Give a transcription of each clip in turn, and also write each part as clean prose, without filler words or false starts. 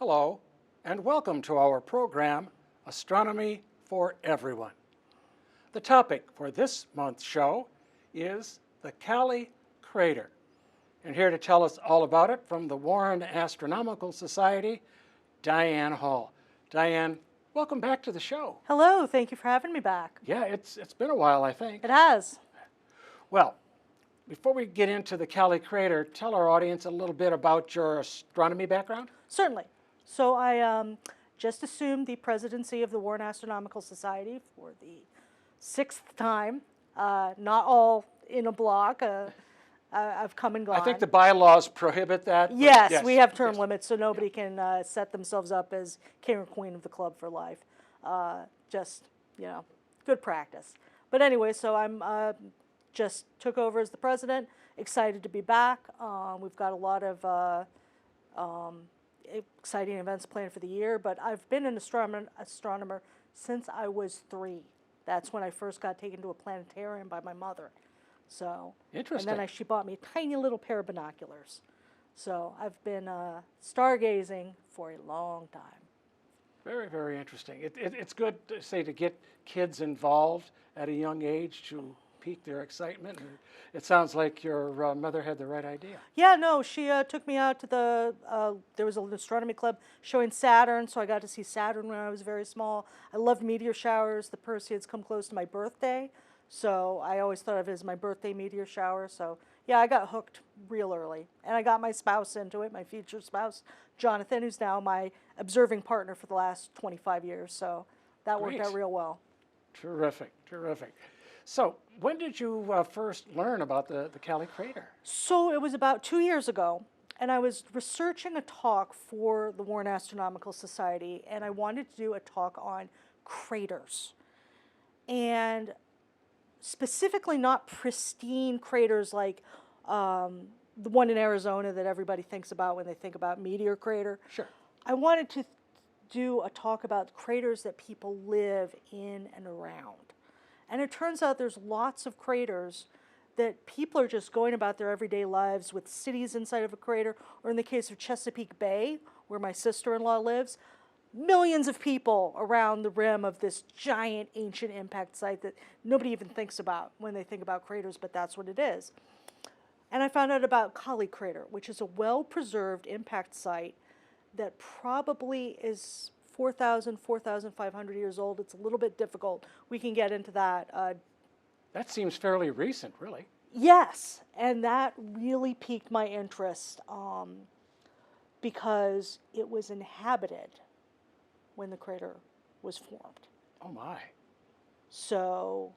Hello, and welcome to our program, Astronomy for Everyone. The topic for this month's show is the Kaali Crater. And here to tell us all about it from the Warren Astronomical Society, Diane Hall. Diane, welcome back to the show. Hello, thank you for having me back. Yeah, it's been a while, I think. It has. Well, before we get into the Kaali Crater, tell our audience a little bit about your astronomy background. Certainly. So I just assumed the presidency of the Warren Astronomical Society for the 6th time. Not all in a block. I've come and gone. I think the bylaws prohibit that. Yes, we have term limits, so nobody can set themselves up as king or queen of the club for life. Just, good practice. But anyway, so I'm just took over as the president, excited to be back. We've got a lot of exciting events planned for the year, but I've been an astronomer since I was 3. That's when I first got taken to a planetarium by my mother. So, interesting. And then she bought me a tiny little pair of binoculars. So I've been stargazing for a long time. Very, very interesting. It's good to get kids involved at a young age to pique their excitement. And it sounds like your mother had the right idea. Yeah, no, she took me out to there was an astronomy club showing Saturn, so I got to see Saturn when I was very small. I loved meteor showers. The Perseids come close to my birthday, so I always thought of it as my birthday meteor shower. So yeah, I got hooked real early. And I got my spouse into it, my future spouse, Jonathan, who's now my observing partner for the last 25 years. So that worked out real well. Terrific, terrific. So when did you first learn about the Kaali Crater? So it was about 2 years ago, and I was researching a talk for the Warren Astronomical Society, and I wanted to do a talk on craters. And specifically not pristine craters like the one in Arizona that everybody thinks about when they think about Meteor crater. Sure. I wanted to do a talk about craters that people live in and around. And it turns out there's lots of craters that people are just going about their everyday lives with cities inside of a crater, or in the case of Chesapeake Bay, where my sister-in-law lives, millions of people around the rim of this giant ancient impact site that nobody even thinks about when they think about craters, but that's what it is. And I found out about Kaali Crater, which is a well-preserved impact site that probably is 4,500 years old. It's a little bit difficult. We can get into that. That seems fairly recent, really. Yes, and that really piqued my interest because it was inhabited when the crater was formed. Oh my. So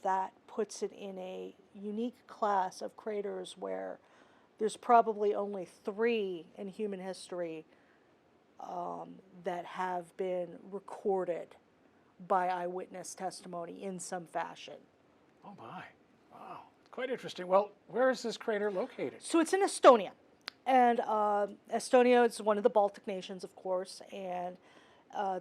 that puts it in a unique class of craters where there's probably only 3 in human history that have been recorded by eyewitness testimony in some fashion. Oh my, wow, quite interesting. Well, where is this crater located? So it's in Estonia, and Estonia is one of the Baltic nations, of course, and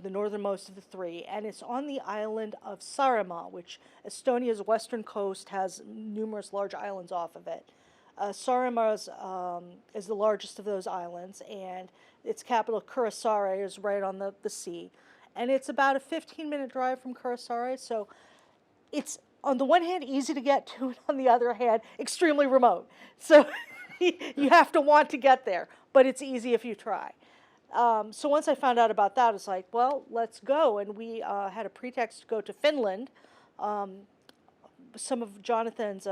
the northernmost of the 3, and it's on the island of Saaremaa, which Estonia's western coast has numerous large islands off of it. Saaremaa is the largest of those islands, and its capital, Kuressaare, is right on the sea. And it's about a 15-minute drive from Kuressaare, so it's, on the one hand, easy to get to, and on the other hand, extremely remote. So you have to want to get there, but it's easy if you try. So once I found out about that, it's like, well, let's go. And we had a pretext to go to Finland. Some of Jonathan's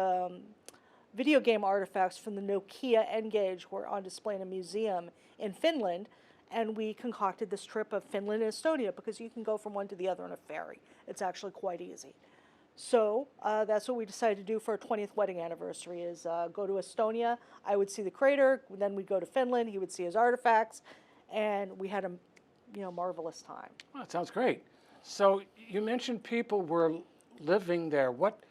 video game artifacts from the Nokia N-Gage were on display in a museum in Finland, and we concocted this trip of Finland and Estonia because you can go from one to the other on a ferry. It's actually quite easy. So that's what we decided to do for our 20th wedding anniversary is go to Estonia. I would see the crater, then we'd go to Finland, he would see his artifacts, and we had a marvelous time. Well, that sounds great. So you mentioned people were living there. What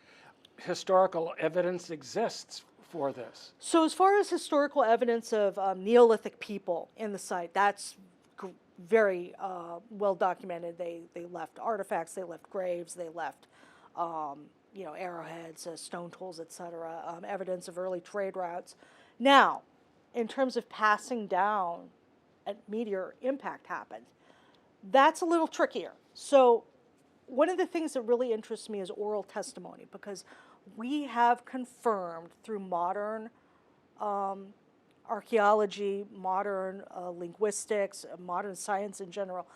historical evidence exists for this? So as far as historical evidence of Neolithic people in the site, that's very well documented. They left artifacts, they left graves, they left arrowheads, stone tools, etc., evidence of early trade routes. Now, in terms of passing down a meteor impact happened. That's a little trickier. So one of the things that really interests me is oral testimony, because we have confirmed through modern archaeology, modern linguistics, modern science in general,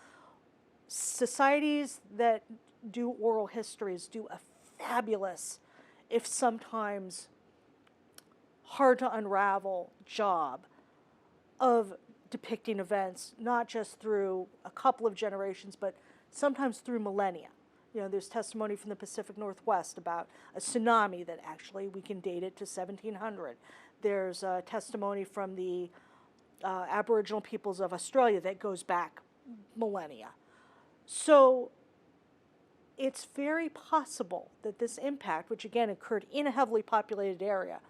societies that do oral histories do a fabulous, if sometimes hard to unravel, job of depicting events, not just through a couple of generations, but sometimes through millennia. You know, there's testimony from the Pacific Northwest about a tsunami that actually we can date it to 1700. There's testimony from the Aboriginal peoples of Australia that goes back millennia. So it's very possible that this impact, which again occurred in a heavily populated area,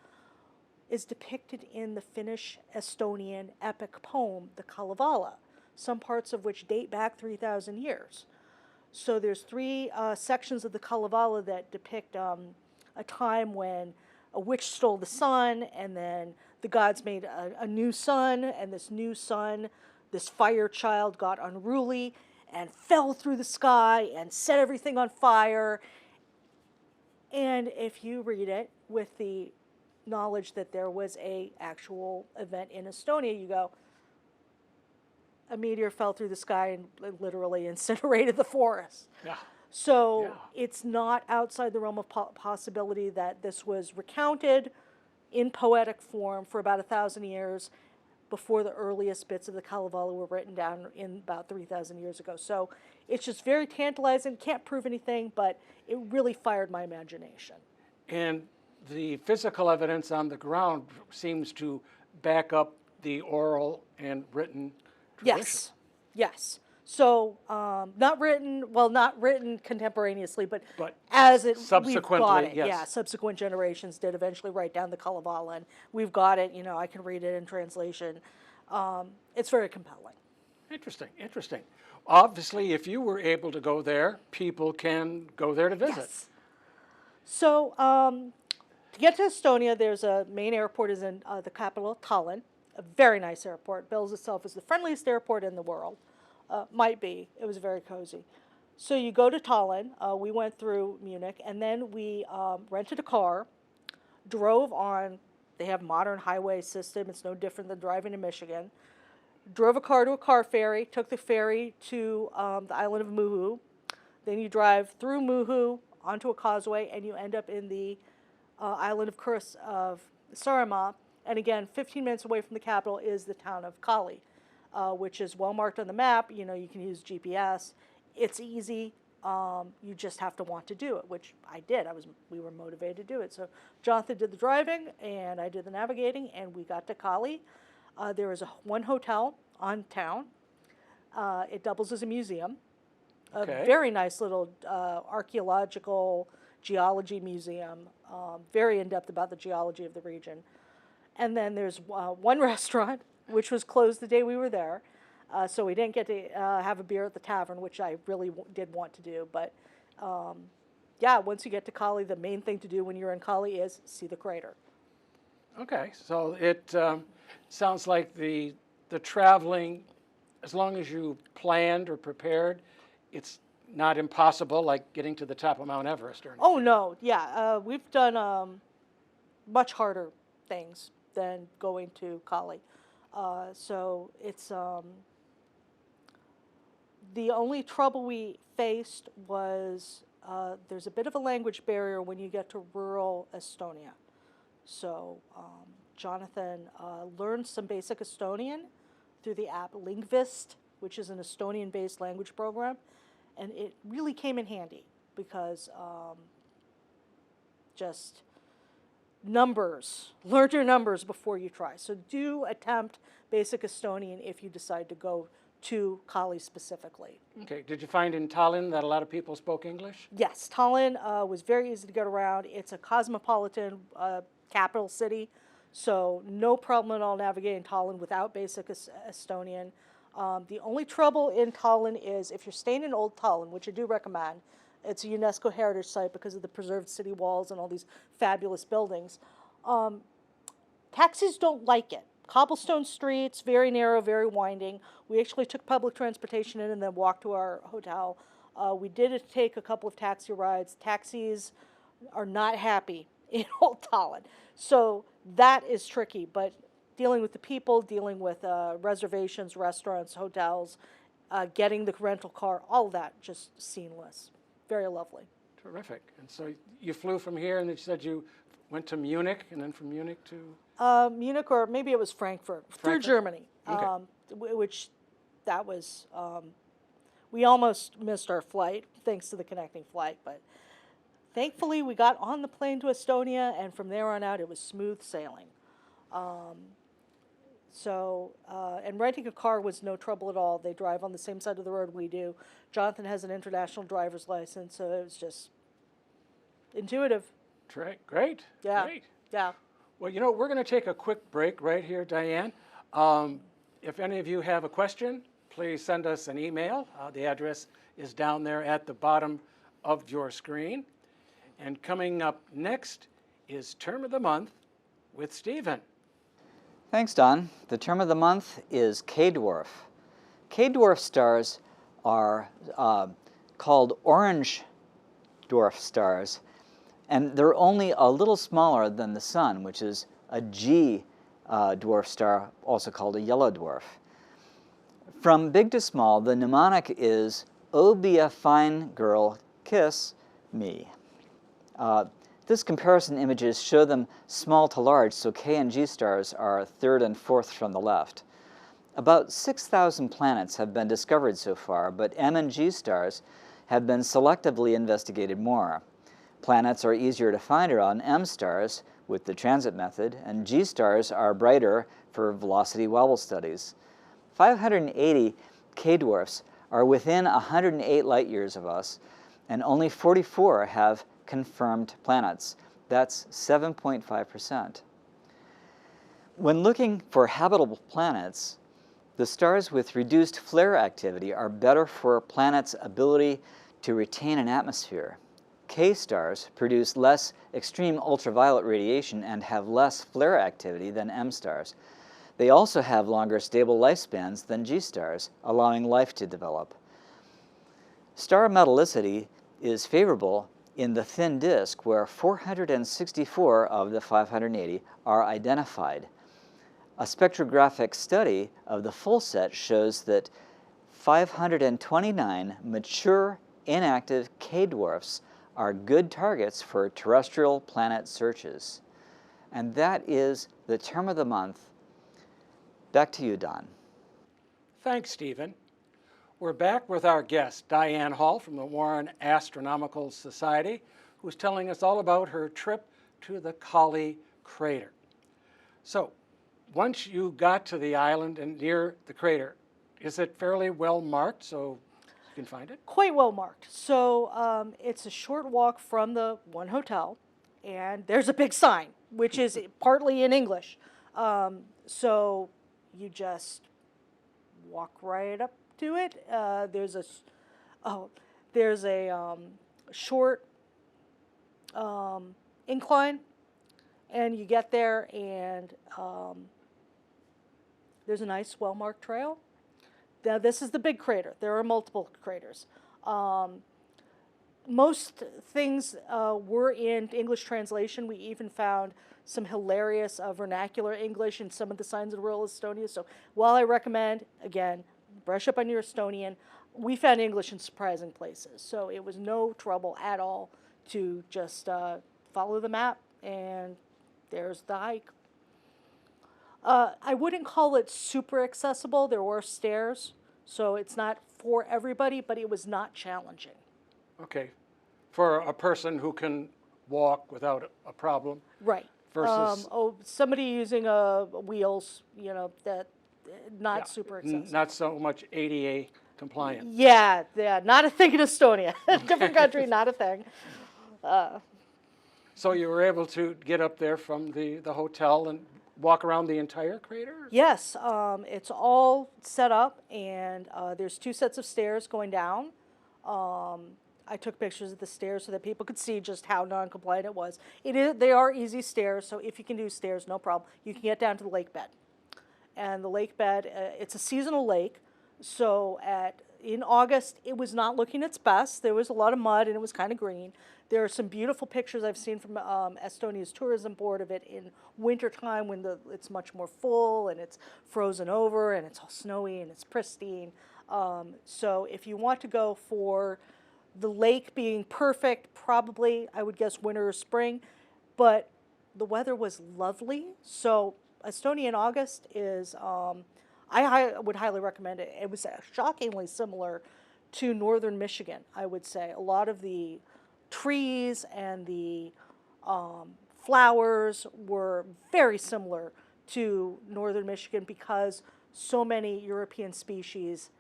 is depicted in the Finnish Estonian epic poem, the Kalevala, some parts of which date back 3,000 years. So there's three sections of the Kalevala that depict a time when a witch stole the sun, and then the gods made a new sun, and this new sun, this fire child, got unruly and fell through the sky and set everything on fire. And if you read it with the knowledge that there was a actual event in Estonia, you go, a meteor fell through the sky and literally incinerated the forest. Yeah. So Yeah. it's not outside the realm of possibility that this was recounted in poetic form for about 1,000 years before the earliest bits of the Kalevala were written down in about 3,000 years ago. So it's just very tantalizing. Can't prove anything, but it really fired my imagination. And the physical evidence on the ground seems to back up the oral and written tradition. Yes, yes. So not written contemporaneously, but as it subsequently, we've got it. yes. Yeah, subsequent generations did eventually write down the Kalevala, and we've got it. You know, I can read it in translation. It's very compelling. Interesting, interesting. Obviously, if you were able to go there, people can go there to visit. Yes. So to get to Estonia, there's a main airport is in the capital, Tallinn. A very nice airport. Bills itself as the friendliest airport in the world. Might be. It was very cozy. So you go to Tallinn. We went through Munich, and then we rented a car, drove on. They have modern highway system. It's no different than driving in Michigan. Drove a car to a car ferry. Took the ferry to the island of Muhu. Then you drive through Muhu onto a causeway, and you end up in the island of Saaremaa. And again, 15 minutes away from the capital is the town of Kaali, which is well marked on the map. You know, you can use GPS. It's easy. You just have to want to do it, which I did. We were motivated to do it. So Jonathan did the driving, and I did the navigating, and we got to Kaali. There is one hotel on town. It doubles as a museum. Okay. A very nice little archaeological geology museum, very in-depth about the geology of the region. And then there's one restaurant, which was closed the day we were there. So we didn't get to have a beer at the tavern, which I really did want to do. But yeah, once you get to Kaali, the main thing to do when you're in Kaali is see the crater. Okay, so it sounds like the traveling, as long as you planned or prepared, it's not impossible, like getting to the top of Mount Everest or anything. Oh, no, yeah. We've done much harder things than going to Kaali. So it's the only trouble we faced was there's a bit of a language barrier when you get to rural Estonia. So Jonathan learned some basic Estonian through the app Lingvist, which is an Estonian-based language program, and it really came in handy because just numbers, learn your numbers before you try. So do attempt basic Estonian if you decide to go to Kaali specifically. Okay, did you find in Tallinn that a lot of people spoke English? Yes, Tallinn was very easy to get around. It's a cosmopolitan capital city, so no problem at all navigating Tallinn without basic Estonian. The only trouble in Tallinn is if you're staying in Old Tallinn, which I do recommend. It's a UNESCO heritage site because of the preserved city walls and all these fabulous buildings. Taxis don't like it. cobblestone streets, very narrow, very winding. We actually took public transportation in and then walked to our hotel. We did take a couple of taxi rides. Taxis are not happy in Old Tallinn. So that is tricky, but dealing with the people, dealing with reservations, restaurants, hotels, getting the rental car, all of that just seamless. Very lovely. Terrific. And so you flew from here, and then you said you went to Munich, and then from Munich to? Munich, or maybe it was Frankfurt, through Germany, Okay. which that was, we almost missed our flight thanks to the connecting flight, but thankfully we got on the plane to Estonia, and from there on out it was smooth sailing. And renting a car was no trouble at all. They drive on the same side of the road we do. Jonathan has an international driver's license, so it was just intuitive. Great. Yeah. Great. Yeah. Well, we're going to take a quick break right here, Diane. If any of you have a question, please send us an email. The address is down there at the bottom of your screen. And coming up next is Term of the Month with Stephen. Thanks, Don. The term of the month is K-dwarf. K-dwarf stars are called orange dwarf stars, and they're only a little smaller than the Sun, which is a G dwarf star, also called a yellow dwarf. From big to small, the mnemonic is, "Oh, be a fine girl, kiss me." This comparison images show them small to large, so K and G stars are third and fourth from the left. About 6,000 planets have been discovered so far, but M and G stars have been selectively investigated more. Planets are easier to find around M stars with the transit method, and G stars are brighter for velocity wobble studies. 580 K-dwarfs are within 108 light years of us, and only 44 have confirmed planets. That's 7.5%. When looking for habitable planets, the stars with reduced flare activity are better for planets' ability to retain an atmosphere. K stars produce less extreme ultraviolet radiation and have less flare activity than M stars. They also have longer stable lifespans than G stars, allowing life to develop. Star metallicity is favorable in the thin disk, where 464 of the 580 are identified. A spectrographic study of the full set shows that 529 mature, inactive K-dwarfs are good targets for terrestrial planet searches. And that is the term of the month. Back to you, Don. Thanks, Stephen. We're back with our guest, Diane Hall from the Warren Astronomical Society, who's telling us all about her trip to the Kaali crater. So, once you got to the island and near the crater, is it fairly well marked so you can find it? Quite well marked. So it's a short walk from the one hotel, and there's a big sign, which is partly in English. So you just walk right up to it. There's a short incline, and you get there, and there's a nice, well-marked trail. Now, this is the big crater. There are multiple craters. Most things were in English translation. We even found some hilarious vernacular English in some of the signs of rural Estonia. So while I recommend, again, brush up on your Estonian, we found English in surprising places. So it was no trouble at all to just follow the map, and there's the hike. I wouldn't call it super accessible. There were stairs, so it's not for everybody, but it was not challenging. Okay. For a person who can walk without a problem. Right. Versus somebody using wheels, that not super accessible. Not so much ADA compliant. Yeah, not a thing in Estonia. Different country, not a thing. So you were able to get up there from the hotel and walk around the entire crater? Yes, it's all set up, and there's 2 sets of stairs going down. I took pictures of the stairs so that people could see just how non-compliant it was. They are easy stairs, so if you can do stairs, no problem. You can get down to the lake bed. and the lake bed, it's a seasonal lake, so in August it was not looking its best. There was a lot of mud and it was kind of green. There are some beautiful pictures I've seen from Estonia's tourism board of it in wintertime when it's much more full and it's frozen over and it's all snowy and it's pristine. So if you want to go for the lake being perfect, probably I would guess winter or spring, but the weather was lovely. So Estonia in August is, I would highly recommend it. It was shockingly similar to northern Michigan, I would say. A lot of the trees and the flowers were very similar to northern Michigan because so many European species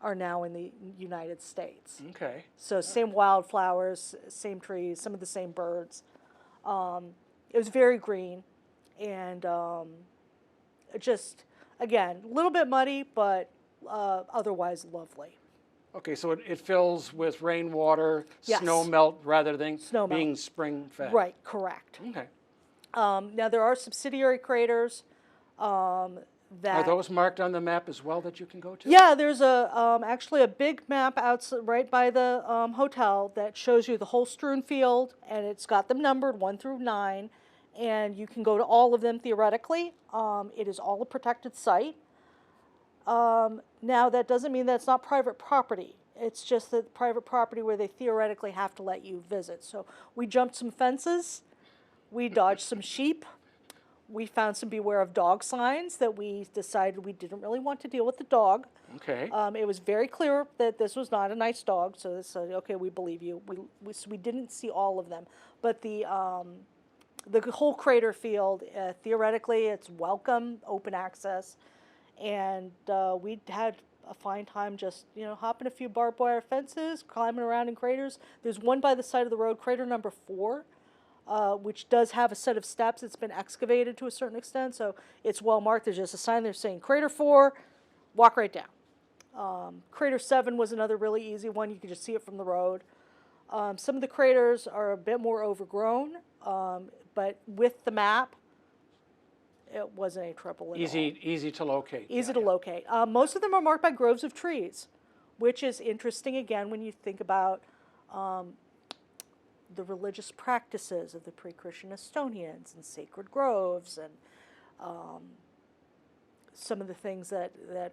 are now in the United States. Okay. So same wildflowers, same trees, some of the same birds. It was very green and just, again, a little bit muddy, but otherwise lovely. Okay, so it fills with rainwater, Yes. snow melt rather than Snow melt. being spring fed. Right, correct. Okay. Now there are subsidiary craters that... Are those marked on the map as well that you can go to? Yeah, there's actually a big map outside, right by the hotel that shows you the whole strewn field, and it's got them numbered 1 through 9, and you can go to all of them theoretically. It is all a protected site. Now that doesn't mean that it's not private property. It's just that private property where they theoretically have to let you visit. So we jumped some fences, we dodged some sheep. We found some beware of dog signs that we decided we didn't really want to deal with the dog. Okay. It was very clear that this was not a nice dog, so they said, okay, we believe you. We didn't see all of them. But the whole crater field, theoretically, it's welcome, open access. And we had a fine time just, hopping a few barbed wire fences, climbing around in craters. There's one by the side of the road, crater number 4. Which does have a set of steps. It's been excavated to a certain extent, so it's well marked. There's just a sign there saying crater 4, walk right down. Crater 7 was another really easy one. You could just see it from the road. Some of the craters are a bit more overgrown, but with the map, it wasn't a trouble at all. Easy to locate. Easy to locate. Most of them are marked by groves of trees, which is interesting, again, when you think about the religious practices of the pre-Christian Estonians and sacred groves and some of the things that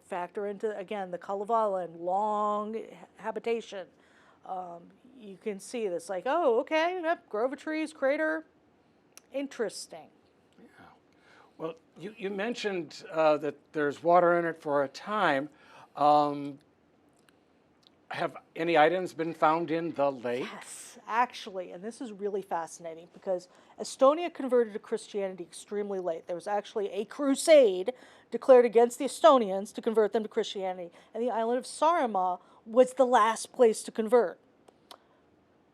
factor into, again, the Kalevala and long habitation. You can see this like, oh, okay, yep, grove of trees, crater, interesting. Yeah. Well, you mentioned that there's water in it for a time. Have any items been found in the lake? Yes, actually, and this is really fascinating because Estonia converted to Christianity extremely late. There was actually a crusade declared against the Estonians to convert them to Christianity, and the island of Saaremaa was the last place to convert.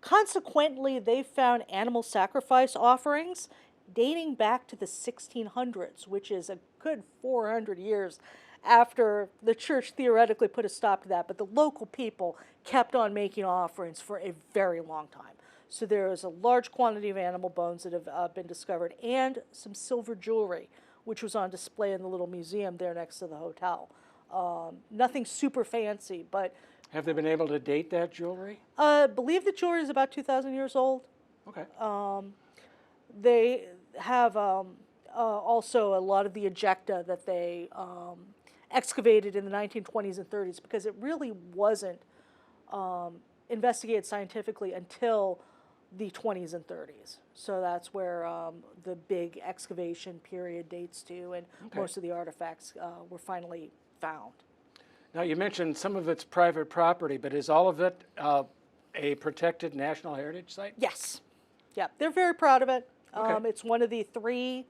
Consequently, they found animal sacrifice offerings dating back to the 1600s, which is a good 400 years after the church theoretically put a stop to that, but the local people kept on making offerings for a very long time. So there is a large quantity of animal bones that have been discovered and some silver jewelry, which was on display in the little museum there next to the hotel. Nothing super fancy, but... Have they been able to date that jewelry? I believe the jewelry is about 2,000 years old. Okay. They have also a lot of the ejecta that they excavated in the 1920s and 30s because it really wasn't investigated scientifically until the 20s and 30s. So that's where the big excavation period dates to, and most of the artifacts were finally found. Now, you mentioned some of it's private property, but is all of it a protected National Heritage Site? Yes. Yeah, they're very proud of it. Okay. It's one of the 3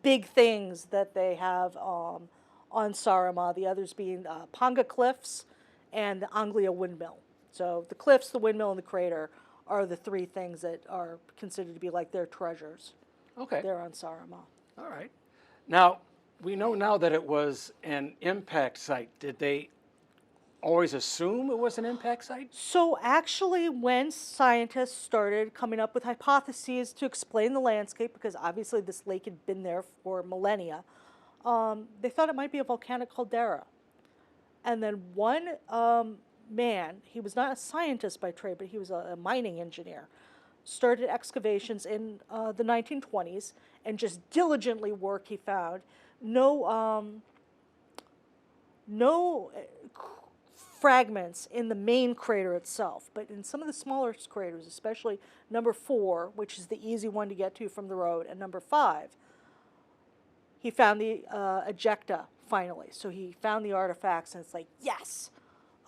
big things that they have on Saaremaa, the others being Panga Cliffs and the Anglia Windmill. So the cliffs, the windmill, and the crater are the 3 things that are considered to be like their treasures. Okay. They're on Saaremaa. All right. Now, we know now that it was an impact site. Did they always assume it was an impact site? So actually, when scientists started coming up with hypotheses to explain the landscape, because obviously this lake had been there for millennia, they thought it might be a volcanic caldera. And then one man, he was not a scientist by trade, but he was a mining engineer, started excavations in the 1920s and just diligently worked. He found no fragments in the main crater itself, but in some of the smaller craters, especially number 4, which is the easy one to get to from the road, and number 5, he found the ejecta finally. So he found the artifacts, and it's like, yes!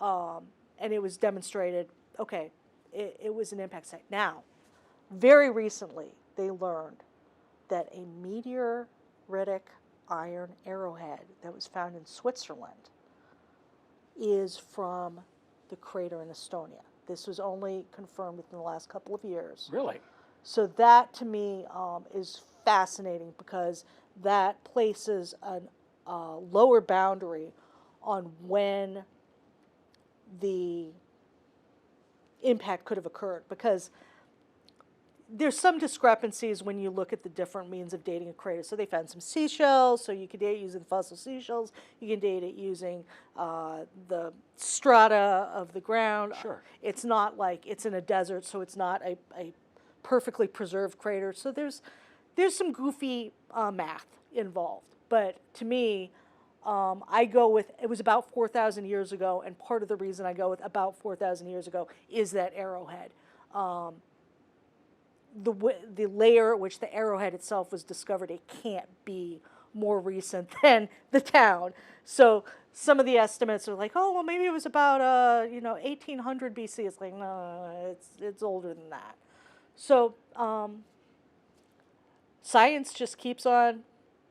And it was demonstrated, okay, it was an impact site. Now, very recently, they learned that a meteoritic iron arrowhead that was found in Switzerland is from the crater in Estonia. This was only confirmed within the last couple of years. Really? So that, to me, is fascinating because that places a lower boundary on when the impact could have occurred, because there's some discrepancies when you look at the different means of dating a crater. So they found some seashells, so you could date it using fossil seashells. You can date it using the strata of the ground. Sure. It's not like it's in a desert, so it's not a perfectly preserved crater. So there's some goofy math involved. But to me, I go with, it was about 4,000 years ago, and part of the reason I go with about 4,000 years ago is that arrowhead. The layer at which the arrowhead itself was discovered, it can't be more recent than the town. So some of the estimates are like, oh, well, maybe it was about 1800 BC. It's like, no, it's older than that. So science just keeps on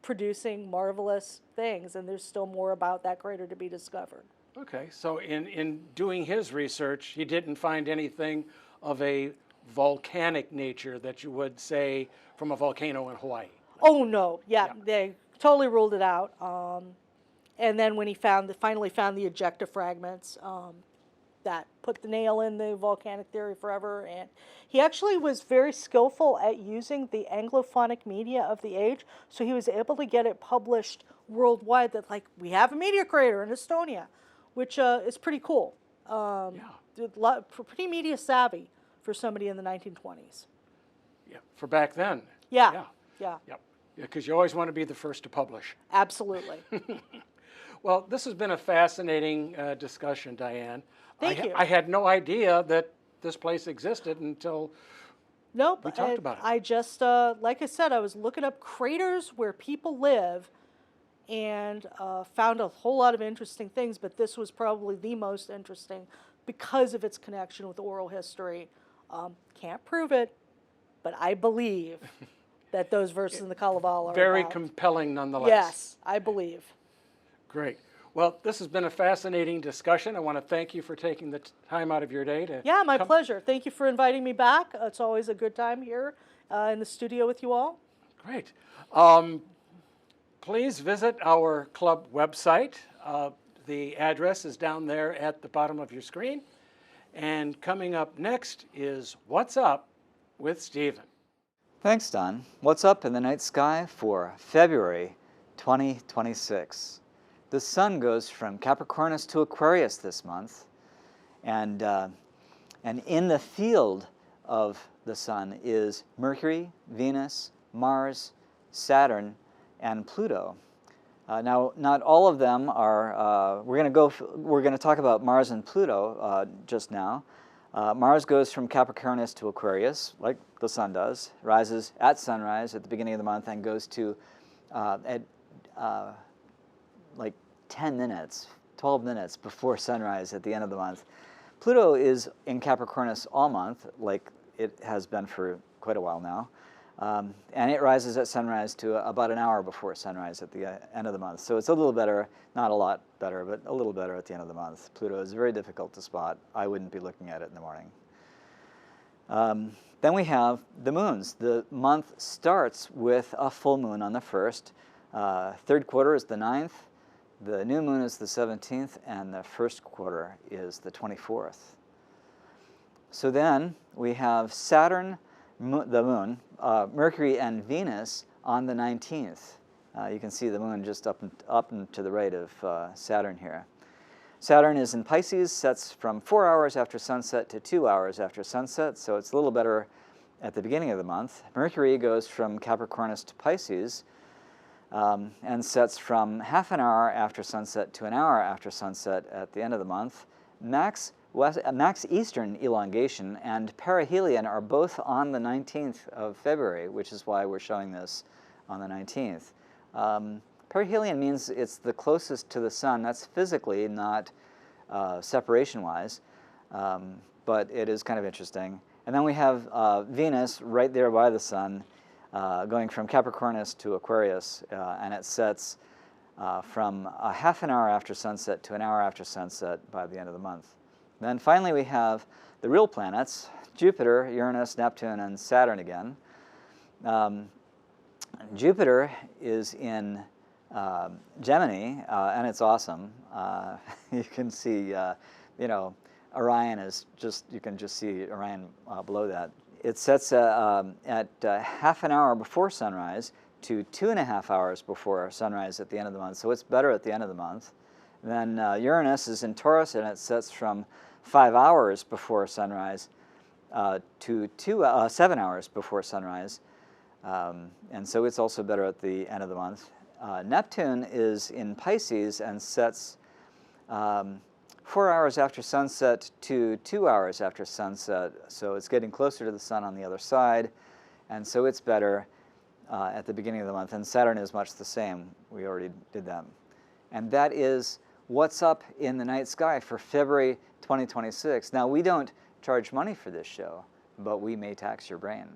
producing marvelous things, and there's still more about that crater to be discovered. Okay, so in doing his research, he didn't find anything of a volcanic nature that you would say from a volcano in Hawaii. Oh no, yeah. They totally ruled it out. And then when he finally found the ejecta fragments, that put the nail in the volcanic theory forever. And he actually was very skillful at using the Anglophonic media of the age, so he was able to get it published worldwide that, like, we have a meteor crater in Estonia, which is pretty cool. Pretty media savvy for somebody in the 1920s. Yeah, for back then. Yeah. Yeah, because you always want to be the first to publish. Absolutely. Well, this has been a fascinating discussion, Diane. Thank you. I had no idea that this place existed until we talked about it. I just, like I said, I was looking up craters where people live and found a whole lot of interesting things, but this was probably the most interesting because of its connection with oral history. Can't prove it, but I believe that those verses in the Kalavala are Very about. compelling nonetheless. Yes, I believe. Great. Well, this has been a fascinating discussion. I want to thank you for taking the time out of your day to Yeah, my pleasure. Thank you for inviting me back. It's always a good time here in the studio with you all. Great. Please visit our club website. The address is down there at the bottom of your screen. And coming up next is What's Up with Stephen. Thanks, Don. What's up in the night sky for February 2026? The sun goes from Capricornus to Aquarius this month, and in the field of the sun is Mercury, Venus, Mars, Saturn, and Pluto. Now, not all of them are. We're going to talk about Mars and Pluto just now. Mars goes from Capricornus to Aquarius, like the sun does. Rises at sunrise at the beginning of the month and goes to like 10 minutes, 12 minutes before sunrise at the end of the month. Pluto is in Capricornus all month, like it has been for quite a while now. And it rises at sunrise to about an hour before sunrise at the end of the month. So it's a little better, not a lot better, but a little better at the end of the month. Pluto is very difficult to spot. I wouldn't be looking at it in the morning. Then we have the moons. The month starts with a full moon on the 1st. Third quarter is the 9th. The new moon is the 17th, and the first quarter is the 24th. So then we have Saturn, the moon, Mercury, and Venus on the 19th. You can see the moon just up and to the right of Saturn here. Saturn is in Pisces, sets from 4 hours after sunset to 2 hours after sunset, so it's a little better at the beginning of the month. Mercury goes from Capricornus to Pisces and sets from half an hour after sunset to an hour after sunset at the end of the month. Max eastern elongation and perihelion are both on the 19th of February, which is why we're showing this on the 19th. Perihelion means it's the closest to the sun. That's physically, not separation-wise, but it is kind of interesting. And then we have Venus right there by the sun, going from Capricornus to Aquarius, and it sets from a half an hour after sunset to an hour after sunset by the end of the month. Then finally we have the real planets, Jupiter, Uranus, Neptune, and Saturn again. Jupiter is in Gemini, and it's awesome. You can see, Orion is just, you can just see Orion below that. It sets at half an hour before sunrise to 2.5 hours before sunrise at the end of the month, so it's better at the end of the month. Then Uranus is in Taurus, and it sets from 5 hours before sunrise to 7 hours before sunrise, and so it's also better at the end of the month. Neptune is in Pisces and sets 4 hours after sunset to 2 hours after sunset, so it's getting closer to the sun on the other side, and so it's better at the beginning of the month. And Saturn is much the same. We already did that. And that is what's up in the night sky for February 2026. Now, we don't charge money for this show, but we may tax your brain.